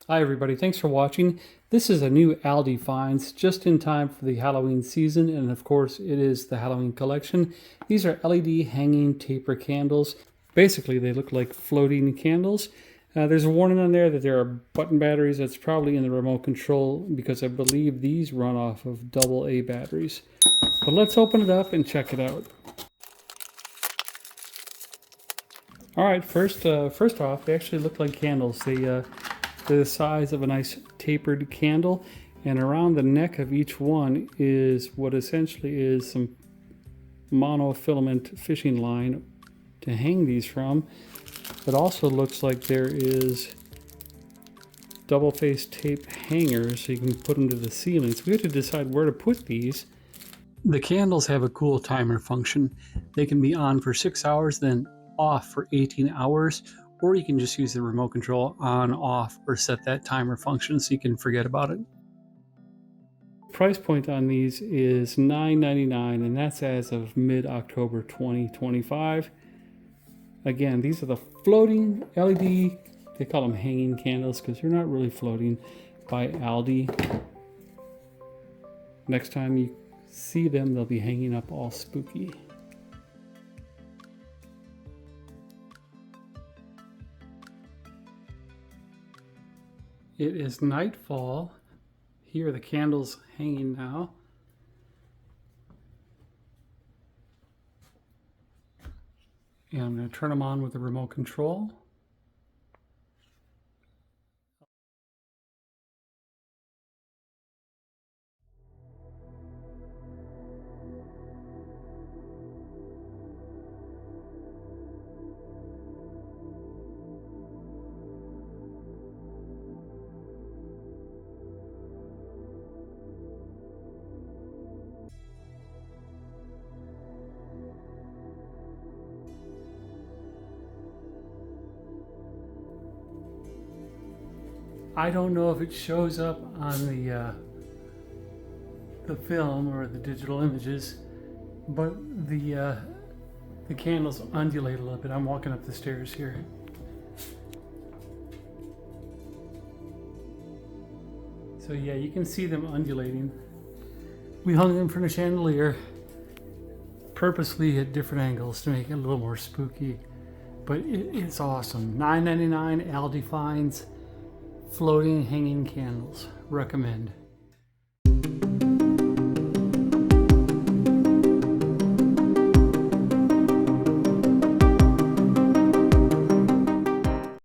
Hi everybody, thanks for watching. This is a new ALDI finds just in time for the Halloween season, and of course it is the Halloween collection. These are LED hanging taper candles. Basically they look like floating candles. There's a warning on there that there are button batteries. That's probably in the remote control because I believe these run off of AA batteries. But let's open it up and check it out. Alright, first off, they actually look like candles. They're the size of a nice tapered candle, and around the neck of each one is what essentially is some monofilament fishing line to hang these from. It also looks like there is double-faced tape hangers so you can put them to the ceiling. So we have to decide where to put these. The candles have a cool timer function. They can be on for 6 hours, then off for 18 hours, or you can just use the remote control on, off, or set that timer function so you can forget about it. Price point on these is $9.99, and that's as of mid-October 2025. Again, these are the floating LED, they call them hanging candles because they're not really floating, by ALDI. Next time you see them, they'll be hanging up all spooky. It is nightfall. Here are the candles hanging now. And I'm going to turn them on with the remote control. I don't know if it shows up on the film or the digital images, but the candles undulate a little bit. I'm walking up the stairs here. So yeah, you can see them undulating. We hung them from a chandelier purposely at different angles to make it a little more spooky, but it's awesome. $9.99 ALDI finds. Floating hanging candles. Recommend.